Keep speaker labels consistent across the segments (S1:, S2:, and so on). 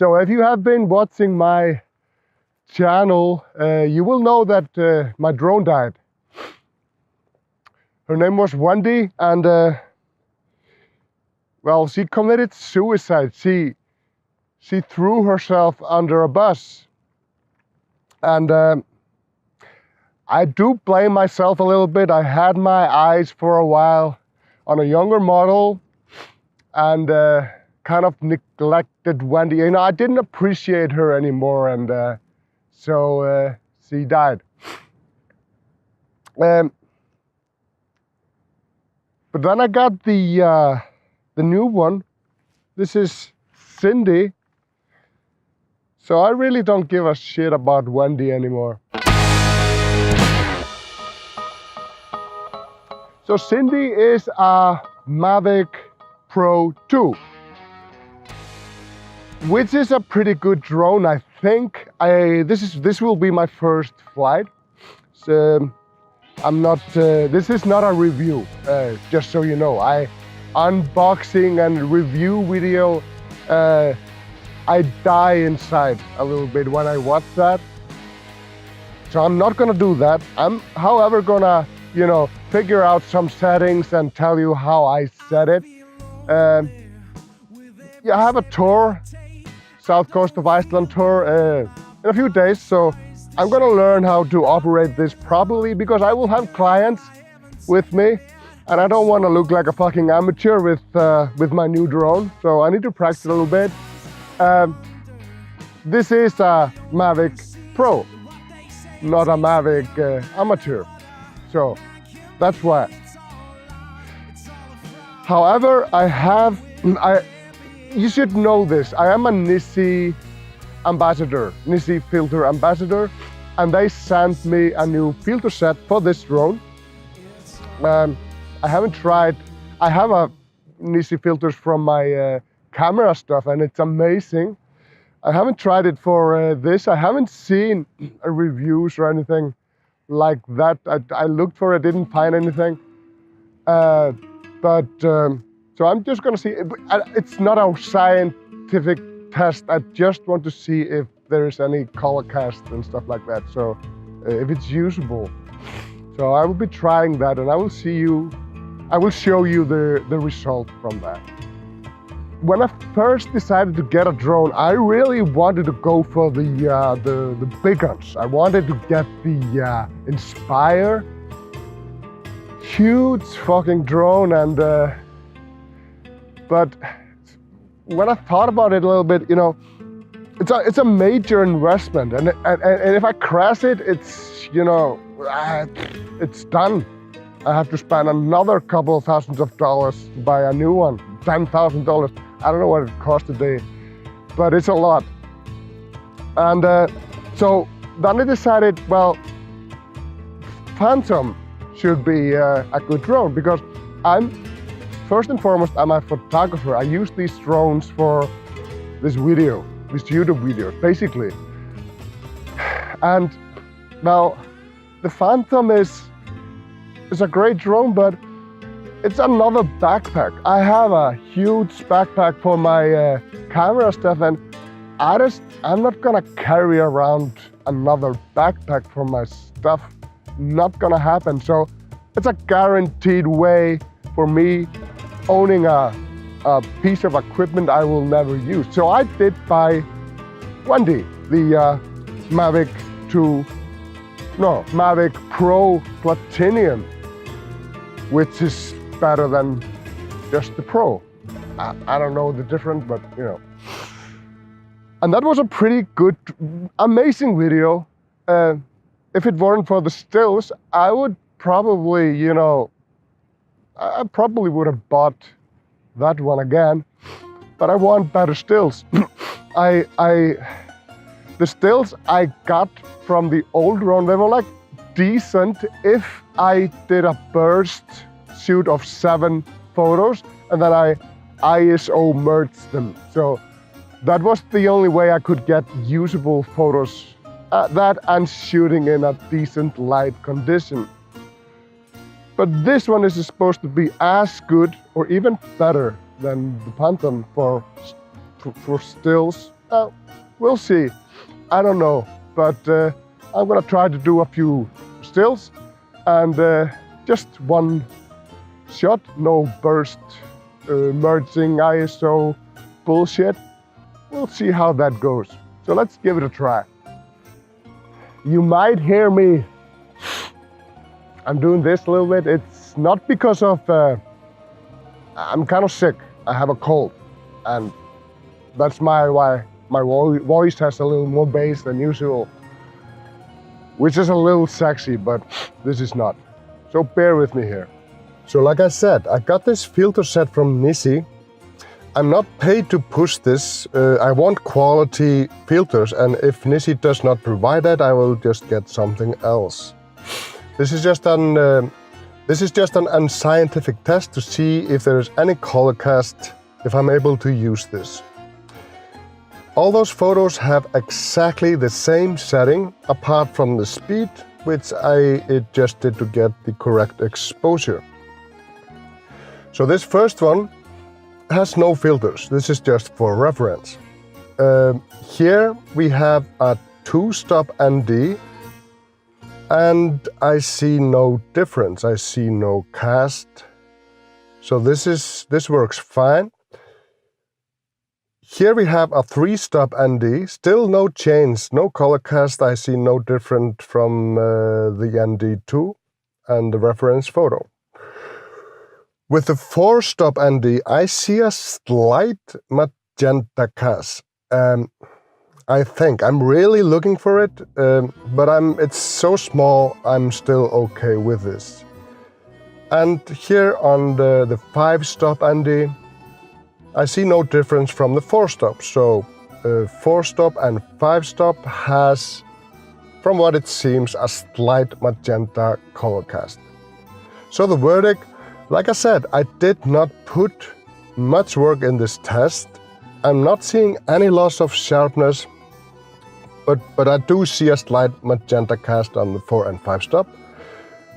S1: So if you have been watching my channel, you will know that my drone died. Her name was Wendy, and well, she committed suicide. She threw herself under a bus, and I do blame myself a little bit. I had my eyes for a while on a younger model, and kind of neglected Wendy. You know, I didn't appreciate her anymore, and so she died. But then I got the new one. This is Cindy. So I really don't give a shit about Wendy anymore. So Cindy is a Mavic Pro 2, which is a pretty good drone, I think. This will be my first flight. So this is not a review, just so you know. Unboxing and review video, I die inside a little bit when I watch that. So I'm not gonna do that. I'm, however, gonna, you know, figure out some settings and tell you how I set it. Yeah, I have a tour, south coast of Iceland tour, in a few days. So I'm gonna learn how to operate this properly, because I will have clients with me, and I don't want to look like a fucking amateur with my new drone. So I need to practice a little bit. This is a Mavic Pro, not a Mavic Amateur. So that's why. However, you should know this. I am a NiSi ambassador, NiSi filter ambassador, and they sent me a new filter set for this drone. I haven't tried. I have a NiSi filters from my camera stuff, and it's amazing. I haven't tried it for this. I haven't seen reviews or anything like that. I looked for it, didn't find anything. So I'm just gonna see. It's not a scientific test. I just want to see if there's any color cast and stuff like that. So if it's usable. So I will be trying that, and I will show you the result from that. When I first decided to get a drone, I really wanted to go for the big guns. I wanted to get the Inspire, huge fucking drone, and but when I thought about it a little bit, you know, it's a major investment, and if I crash it, it's, you know, it's done. I have to spend another couple of thousands of dollars to buy a new one, $10,000. I don't know what it costs today, but it's a lot. And so then I decided, well, Phantom should be a good drone, because first and foremost, I'm a photographer. I use these drones for these YouTube videos, basically. And well, the Phantom is a great drone, but it's another backpack. I have a huge backpack for my camera stuff, and I'm not gonna carry around another backpack for my stuff. Not gonna happen. So it's a guaranteed way for me owning a piece of equipment I will never use. So I did buy Wendy, the Mavic Pro Platinum, which is better than just the Pro. I don't know the difference, but you know. And that was a pretty good, amazing video. If it weren't for the stills, I would probably, you know, I probably would have bought that one again, but I want better stills. The stills I got from the old drone, they were like decent if I did a burst shoot of 7 photos and then I ISO merged them. So that was the only way I could get usable photos, that and shooting in a decent light condition. But this one is supposed to be as good or even better than the Phantom for stills. we'll see. I don't know, but I'm gonna try to do a few stills and just one shot, no burst, merging ISO bullshit. We'll see how that goes. So let's give it a try. You might hear me. I'm doing this a little bit. It's not because of, I'm kind of sick. I have a cold, and that's why my voice has a little more bass than usual, which is a little sexy, but this is not. So bear with me here. So like I said, I got this filter set from NiSi. I'm not paid to push this. I want quality filters, and if NiSi does not provide that, I will just get something else. This is just an unscientific test to see if there is any color cast, if I'm able to use this. All those photos have exactly the same setting, apart from the speed, which I adjusted to get the correct exposure. So this first one has no filters. This is just for reference. Here we have a 2-stop ND, and I see no difference. I see no cast. So this works fine. Here we have a 3-stop ND, still no change, no color cast. I see no different from the ND2 and the reference photo. With the 4-stop ND, I see a slight magenta cast. I think I'm really looking for it, but it's so small, I'm still okay with this. And here on the 5-stop ND, I see no difference from the 4-stop. So 4-stop and 5-stop has, from what it seems, a slight magenta color cast. So the verdict, like I said, I did not put much work in this test. I'm not seeing any loss of sharpness, but I do see a slight magenta cast on the 4 and 5-stop.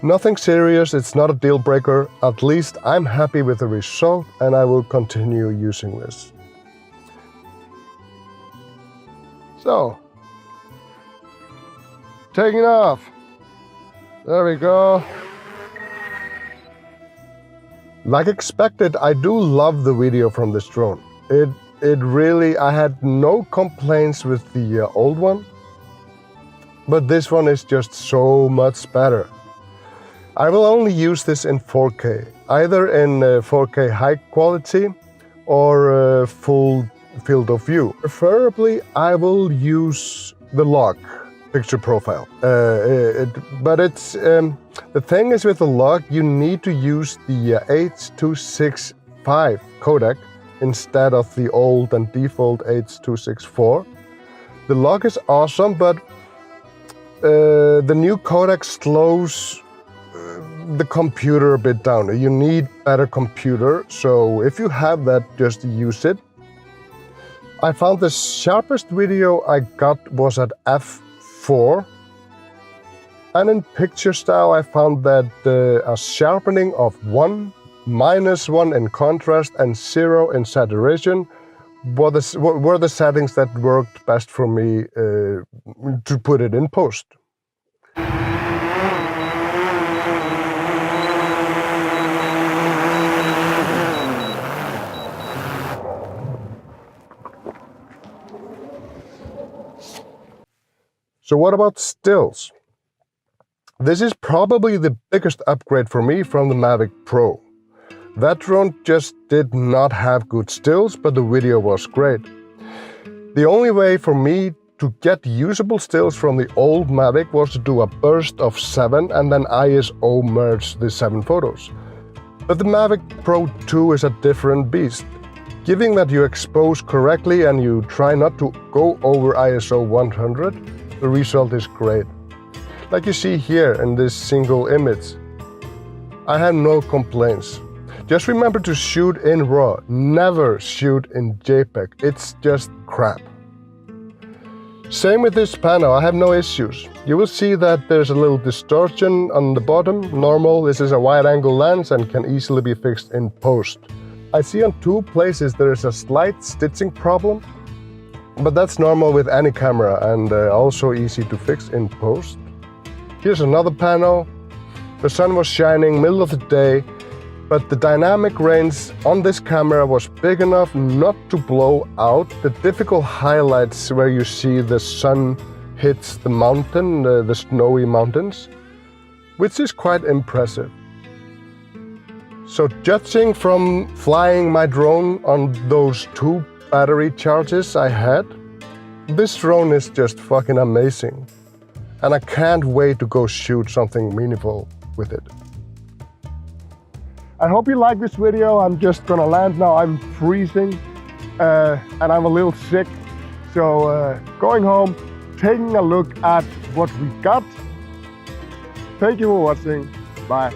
S1: Nothing serious, it's not a deal breaker. At least I'm happy with the result, and I will continue using this. So, taking off. There we go. Like expected, I do love the video from this drone. It really, I had no complaints with the old one, but this one is just so much better. I will only use this in 4K, either in 4K high quality or full field of view. Preferably, I will use the log picture profile. But it's the thing is with the log, you need to use the H.265 codec instead of the old and default H.264. The log is awesome, but the new codec slows the computer a bit down. You need better computer, so if you have that, just use it. I found the sharpest video I got was at f4, and in picture style I found that a sharpening of 1, -1 in contrast, and 0 in saturation were the settings that worked best for me to put it in post. So what about stills? This is probably the biggest upgrade for me from the Mavic Pro. That drone just did not have good stills, but the video was great. The only way for me to get usable stills from the old Mavic was to do a burst of 7 and then ISO merge the 7 photos. But the Mavic Pro 2 is a different beast. Given that you expose correctly and you try not to go over ISO 100, the result is great. Like you see here in this single image, I have no complaints. Just remember to shoot in RAW, never shoot in JPEG, it's just crap. Same with this panel, I have no issues. You will see that there's a little distortion on the bottom, normal. This is a wide angle lens and can easily be fixed in post. I see on 2 places there is a slight stitching problem, But that's normal with any camera and also easy to fix in post. Here's another panel. The sun was shining middle of the day, but the dynamic range on this camera was big enough not to blow out the difficult highlights where you see the sun hits the mountain, the snowy mountains, which is quite impressive. So judging from flying my drone on those 2 battery charges I had, this drone is just fucking amazing. And I can't wait to go shoot something meaningful with it. I hope you like this video. I'm just gonna land now. I'm freezing and I'm a little sick. So going home, taking a look at what we got. Thank you for watching. Bye.